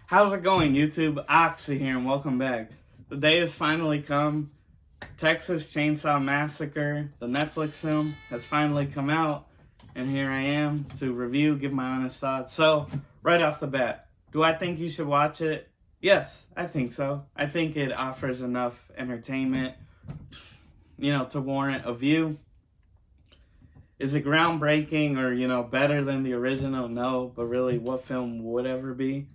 How's it going, YouTube? Oxy here, and welcome back. The day has finally come. Texas Chainsaw Massacre, the Netflix film, has finally come out, and here I am to review, give my honest thoughts. So, right off the bat, do I think you should watch it? Yes, I think so. I think it offers enough entertainment, to warrant a view. Is it groundbreaking or, better than the original? No, but really, what film would ever be?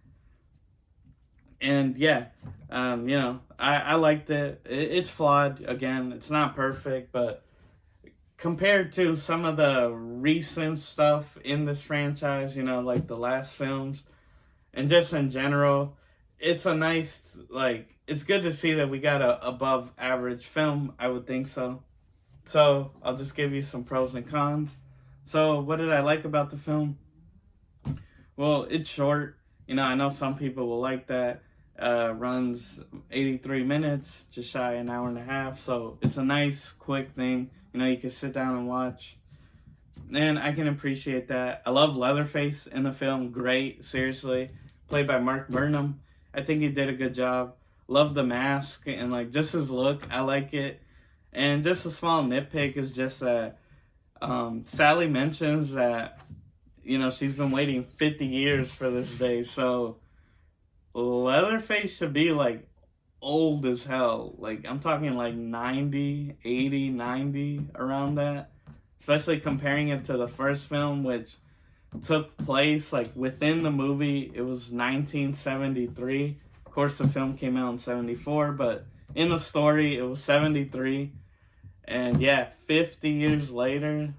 And yeah, I liked it. It's flawed. Again, it's not perfect, but compared to some of the recent stuff in this franchise, like the last films, and just in general, it's a nice, it's good to see that we got a above average film. I would think so. So I'll just give you some pros and cons. So what did I like about the film? Well, it's short. I know some people will like that. Runs 83 minutes, just shy an hour and a half. So it's a nice, quick thing. You can sit down and watch. And I can appreciate that. I love Leatherface in the film. Great, seriously. Played by Mark Burnham. I think he did a good job. Love the mask and just his look. I like it. And just a small nitpick is just that Sally mentions that, she's been waiting 50 years for this day. So Leatherface should be old as hell. I'm talking 90, 80, 90, around that. Especially comparing it to the first film, which took place within the movie. It was 1973. Of course, the film came out in 74, but in the story, it was 73. And yeah, 50 years later.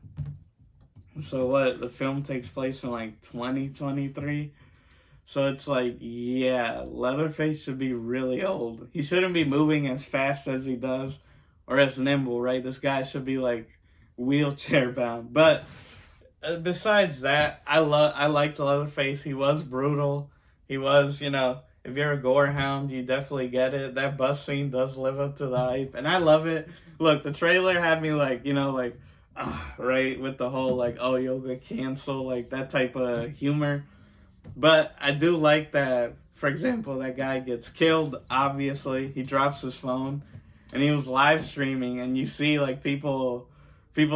So what? The film takes place in 2023. So it's Leatherface should be really old. He shouldn't be moving as fast as he does, or as nimble, right? This guy should be wheelchair bound. But besides that, I liked Leatherface. He was brutal. He was, if you're a gore hound, you definitely get it. That bus scene does live up to the hype, and I love it. Look, the trailer had me right, with the whole oh, you'll get canceled, that type of humor. But I do like that, for example, that guy gets killed, obviously. He drops his phone, and he was live streaming, and you see, people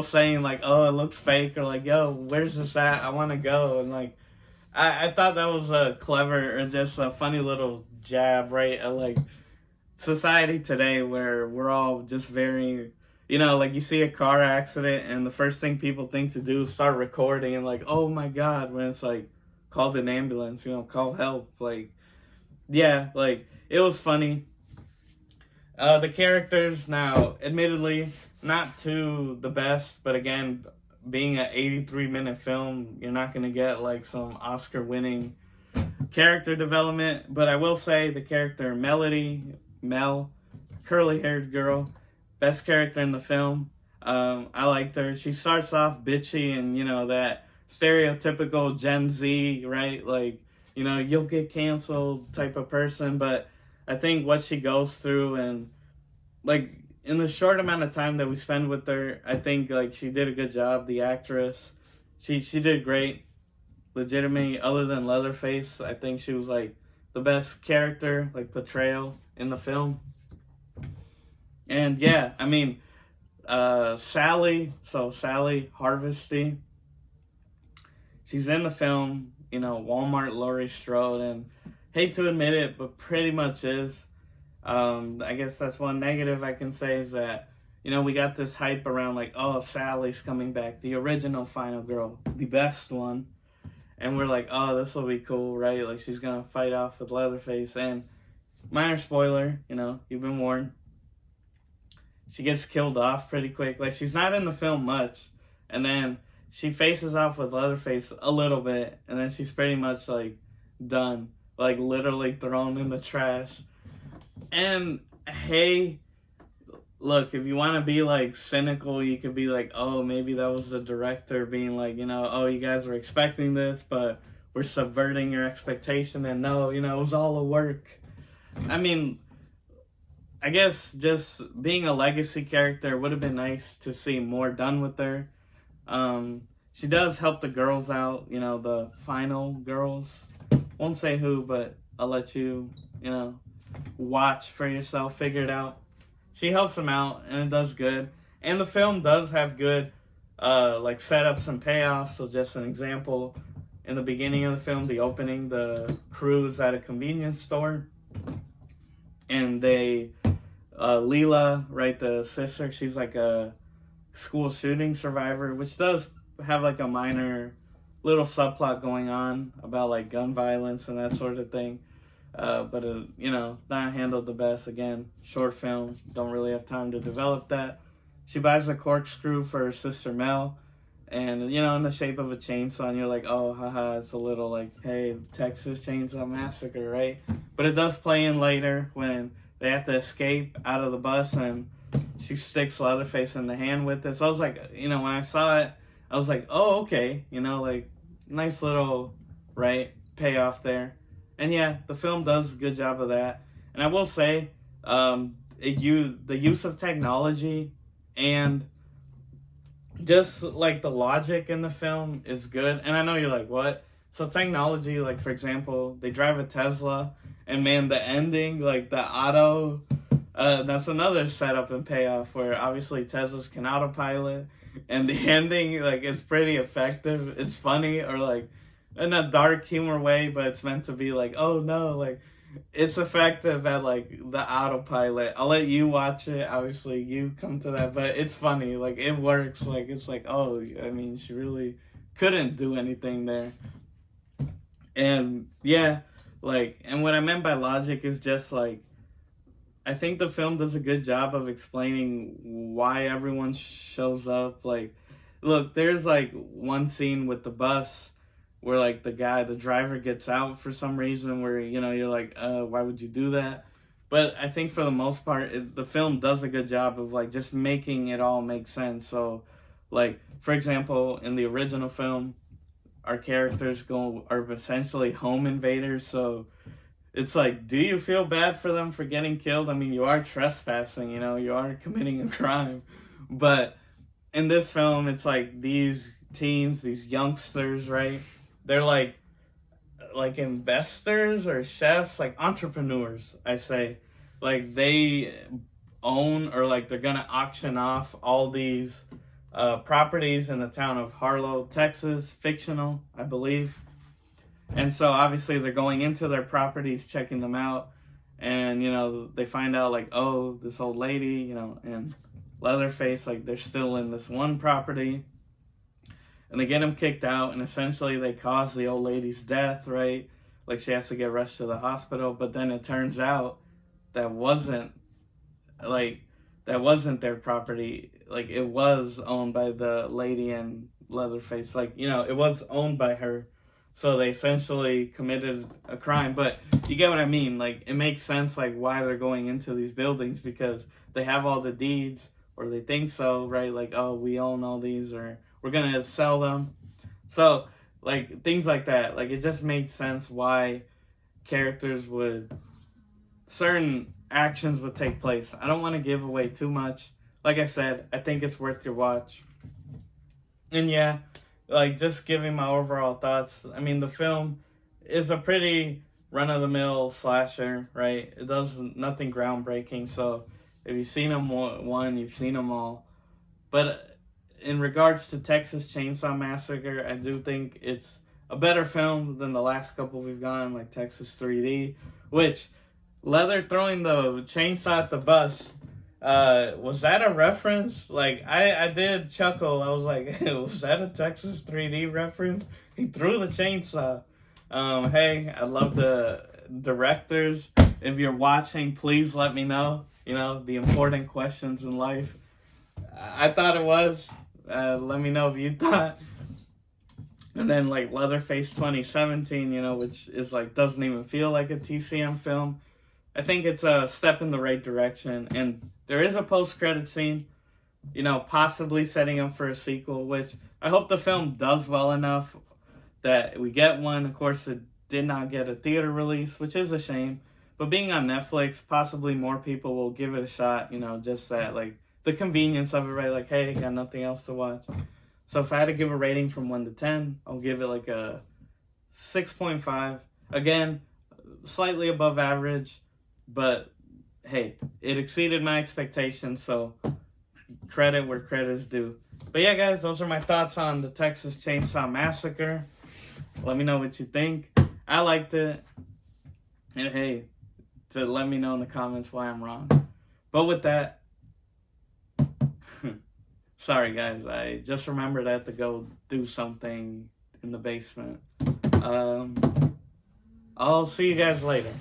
saying, oh, it looks fake, or yo, where's this at? I want to go. And, I thought that was a clever, or just a funny little jab, right, at, society today, where we're all just very, you see a car accident, and the first thing people think to do is start recording, and, oh, my God, when it's, call an ambulance, call help. Yeah, it was funny. The characters, now, admittedly, not too the best, but again, being an 83-minute film, you're not going to get, some Oscar-winning character development. But I will say the character Mel, curly-haired girl, best character in the film. I liked her. She starts off bitchy and, that stereotypical Gen Z, right? You'll get canceled type of person. But I think what she goes through, and in the short amount of time that we spend with her, I think she did a good job. The actress, she did great. Legitimately, other than Leatherface, I think she was the best character, portrayal in the film. And yeah, I mean, Sally Harvesty, she's in the film, Walmart Laurie Strode, and hate to admit it, but pretty much is. I guess that's one negative I can say is that, we got this hype around oh, Sally's coming back, the original final girl, the best one. And we're oh, this will be cool, right? She's going to fight off with Leatherface. And minor spoiler, you've been warned. She gets killed off pretty quick. She's not in the film much. And then she faces off with Leatherface a little bit. And then she's pretty much, done. Literally thrown in the trash. And, hey, look, if you want to be, cynical, you could be oh, maybe that was the director being oh, you guys were expecting this, but we're subverting your expectation. And no, it was all a work. I mean, I guess just being a legacy character would have been nice to see more done with her. She does help the girls out, the final girls. Won't say who, but I'll let you, watch for yourself, figure it out. She helps him out, and it does good. And the film does have good, like, setups and payoffs. So just an example, in the beginning of the film, the opening, the crew's at a convenience store, and they, Leela, right, the sister, she's like a school shooting survivor, which does have like a minor little subplot going on about like gun violence and that sort of thing. But not handled the best. Again, short film, don't really have time to develop that. She buys a corkscrew for her sister Mel, and in the shape of a chainsaw, and you're like, oh, haha, it's a little like, hey, Texas Chainsaw Massacre, right? But it does play in later when they have to escape out of the bus, and she sticks Leatherface in the hand with it. So I was like, when I saw it, I was like, oh, okay, like, nice little, right, payoff there. And yeah, the film does a good job of that. And I will say, the use of technology and just like the logic in the film is good. And I know you're like, what? So technology, like for example, they drive a Tesla, and man, the ending, like the auto, that's another setup and payoff where obviously Teslas can autopilot, and the ending like is pretty effective. It's funny, or like in a dark humor way, but it's meant to be like, oh no, like it's effective at like the autopilot. I'll let you watch it. Obviously, you come to that, but it's funny. Like it works. Like it's like, oh, I mean, she really couldn't do anything there. And yeah, like, and what I meant by logic is just like, I think the film does a good job of explaining why everyone shows up. Like, look, there's like one scene with the bus where like the driver gets out for some reason where, you're like, why would you do that? But I think for the most part, the film does a good job of like just making it all make sense. So like, for example, in the original film, our characters are essentially home invaders. So it's like, do you feel bad for them for getting killed? I mean, you are trespassing, you are committing a crime. But in this film, it's like these teens, these youngsters, right? They're like investors or chefs, like entrepreneurs, I say. Like they own, or like they're gonna auction off all these properties in the town of Harlow, Texas, fictional, I believe. And so obviously they're going into their properties, checking them out, and they find out like, oh, this old lady, and Leatherface, like they're still in this one property, and they get him kicked out, and essentially they cause the old lady's death, right? Like she has to get rushed to the hospital, but then it turns out that wasn't their property. Like it was owned by the lady and Leatherface. Like, it was owned by her. So they essentially committed a crime. But you get what I mean? Like it makes sense like why they're going into these buildings, because they have all the deeds, or they think so, right? Like, oh, we own all these, or we're gonna sell them. So like things like that. Like it just made sense why certain actions would take place. I don't want to give away too much. Like I said, I think it's worth your watch. And yeah, like just giving my overall thoughts. I mean, the film is a pretty run-of-the-mill slasher, right? It does nothing groundbreaking. So if you've seen them one, you've seen them all. But in regards to Texas Chainsaw Massacre, I do think it's a better film than the last couple we've gone, like Texas 3D, which Leather throwing the chainsaw at the bus, was that a reference? Like, I did chuckle. I was like, was that a Texas 3D reference? He threw the chainsaw. Hey, I love the directors. If you're watching, please let me know, the important questions in life. I thought it was. Let me know if you thought. And then, like, Leatherface 2017, which is, like, doesn't even feel like a TCM film. I think it's a step in the right direction. And there is a post-credit scene, possibly setting up for a sequel, which I hope the film does well enough that we get one. Of course, it did not get a theater release, which is a shame. But being on Netflix, possibly more people will give it a shot, just that, like, the convenience of it, right? Like, hey, got nothing else to watch. So if I had to give a rating from 1 to 10, I'll give it like a 6.5. Again, slightly above average, but hey, it exceeded my expectations, so credit where credit is due. But yeah, guys, those are my thoughts on the Texas Chainsaw Massacre. Let me know what you think. I liked it. And hey, to let me know in the comments why I'm wrong. But with that, sorry guys, I just remembered I had to go do something in the basement. I'll see you guys later.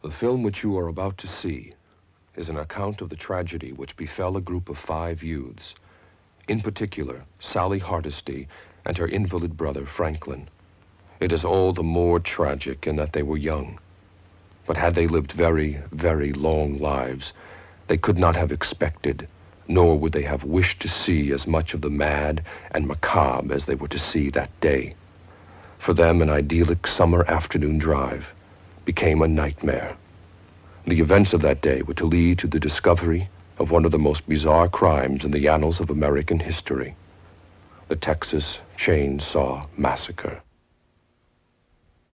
The film which you are about to see is an account of the tragedy which befell a group of 5 youths, in particular, Sally Hardesty and her invalid brother, Franklin. It is all the more tragic in that they were young. But had they lived very, very long lives, they could not have expected, nor would they have wished to see as much of the mad and macabre as they were to see that day. For them, an idyllic summer afternoon drive became a nightmare. The events of that day were to lead to the discovery of one of the most bizarre crimes in the annals of American history, the Texas Chainsaw Massacre.